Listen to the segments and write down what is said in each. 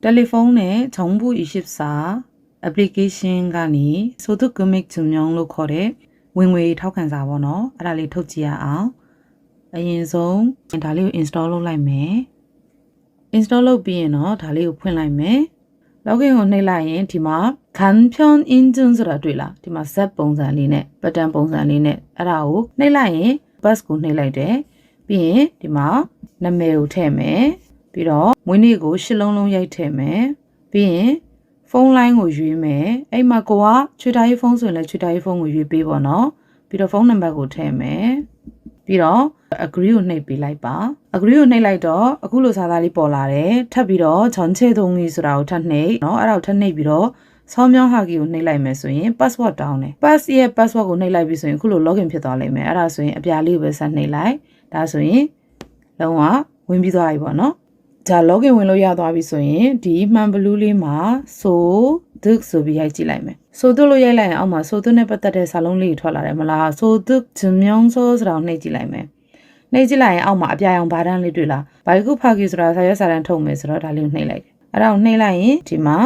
텔레폰 내 정부 24 애플리케이션 간이 소득 금액 증명로 거래ဝင်ငွေ ထောက်ခံစာပေါ့နော်အဲ့ဒါလေးထုတ်ကြည့်ရအောင်အရင်ဆုံးဒါလေးကို install လုပ်လိုက်မယ် install လုပ်ပြီးရင်တော့ဒါလေးကိုဖွင့်လိုက်မယ် login ကိုနှိပ်လိုက်ရင်ဒီမှာ 간편 인증ဆိုတာတွေ့လားဒီမှာ Z ပုံစံလေးနဲ့ button ပုံစံလေးနဲ့အဲ့ဒါကိုနှိပ်လိုက်ရင် bus ကိုနှိပ်လိုက်တယ်ပြီးရင်ဒီမှာနာမည်ကိုထည့်မယ်ပြီးတော့မွေးနေ့ကိုရှစ်လုံးလုံးရိုက်ထည့်မယ်ပြီးရင်ဖုန်းလိုင်းကိုရွေးမယ်အဲ့မှာကိုကချွေတိုင်းဖုန်းဆိုရင်လည်းချွေတိုင်းဖုန်းကိုရွေးပေးပေါ့နော်ပြီးတော့ဖုန်းနံပါတ်ကိုထည့်မယ်ပြီးတော့ agree ကိုနှိပ်ပေးလိုက်ပါ agree ကိုနှိပ်လိုက်တော့အခုလိုစာသားလေးပေါ်လာတယ်ထပ်ပြီးတော့ 전체 동의ဆိုတာကိုထပ်နှိပ်เนาะအဲ့ဒါကိုထပ်နှိပ်ပြီးတော့ဆောင်းမြောင်းဟာကီကိုနှိပ်လိုက်မယ်ဆိုရင် password တောင်းတယ် pass ရဲ့ password ကိုနှိပ်လိုက်ပြီဆိုရင်အခုလို login ဖြစ်သွားလိမ့်မယ်အဲ့ဒါဆိုရင်အပြာလေးကိုပဲဆက်နှိပ်လိုက်ဒါဆိုရင်လုံးဝဝင်ပြီးသွားပြီပေါ့နော်ဒါ login ဝင်လို့ရသွားပြီဆိုရင်ဒီမှန်ဘလူးလေးမှာ so duk ဆိုပြီးရိုက်ကြည့်လိုက်မယ် so duk လို့ရိုက်လိုက်ရင်အောက်မှာ so duk နဲ့ပတ်သက်တဲ့စာလုံးလေးထွက်လာတယ်မလား so duk 증명서ဆိုတာကိုနှိပ်ကြည့်လိုက်မယ်နှိပ်ကြည့်လိုက်ရင်အောက်မှာအပြာရောင်ဘာတန်းလေးတွေ့လားဘာခုဖာကီဆိုတာစာရွက်စာတမ်းထုတ်မယ်ဆိုတော့ဒါလေးကိုနှိပ်လိုက်တယ်အဲ့ဒါကိုနှိပ်လိုက်ရင်ဒီမှာ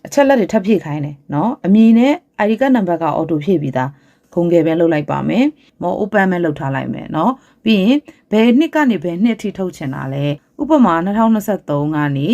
အချက်လက်တွေထပ်ဖြည့်ခိုင်းတယ်เนาะအမည်နဲ့ ID card number က auto ဖြည့်ပြီးသားခုံငယ်ပဲလုပ်လိုက်ပါမယ်မော open ပဲလုပ်ထားလိုက်မယ်เนาะပြီးရင်ဘယ်နှစ်ကနေဘယ်နှစ်အထိထုတ်ချင်တာလဲဥပမာ2023ကနေ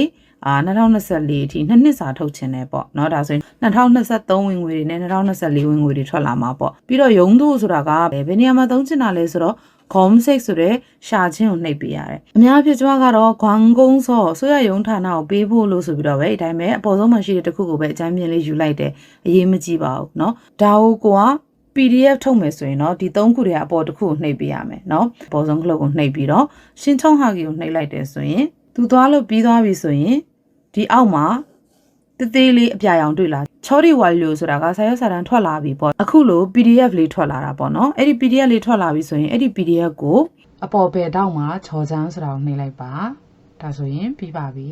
2024အထိနှစ်နှစ်စာထုတ်ချင်တယ်ပေါ့เนาะဒါဆိုရင်2023ဝင်ငွေတွေနဲ့2024ဝင်ငွေတွေထွက်လာမှာပေါ့ပြီးတော့ရုံးသူဆိုတာကဘယ်နေရာမှာသုံးချင်တာလဲဆိုတော့검색ဆိုတဲ့ရှာချင်းကိုနှိပ်ပေးရတယ်အများဖြစ်ကြွားကတော့광공서ဆိုရရုံးဌာနကိုပေးဖို့လို့ဆိုပြီးတော့ပဲဒီတိုင်းပဲအပေါ်ဆုံးမှာရှိတဲ့တစ်ခုကိုပဲအကြမ်းမြင်လေးယူလိုက်တယ်အရေးမကြီးပါဘူးเนาะဒါကိုကPDF ထုတ်မယ်ဆိုရင်တော့ဒီ3ခုတည်းအပေါ်တစ်ခုကိုနှိပ်ပေးရမယ်เนาะအပေါ်ဆုံးကလုတ်ကိုနှိပ်ပြီးတော့ရှင်းချုံဟာကီကိုနှိပ်လိုက်တယ်ဆိုရင်သူသွားလို့ပြီးသွားပြီဆိုရင်ဒီအောက်မှာတေးသေးလေးအပြာရောင်တွေ့လားချောရီဝါလီလိုဆိုတာကစာရွက်စာတမ်းထွက်လာပြီပေါ့အခုလို PDF လေးထွက်လာတာပေါ့เนาะအဲ့ဒီ PDF လေးထွက်လာပြီဆိုရင်အဲ့ဒီ PDF ကိုအပေါ်ဘယ်တော့မှချော်ချမ်းဆိုတာကိုနှိပ်လိုက်ပါဒါဆိုရင်ပြီးပါပြီ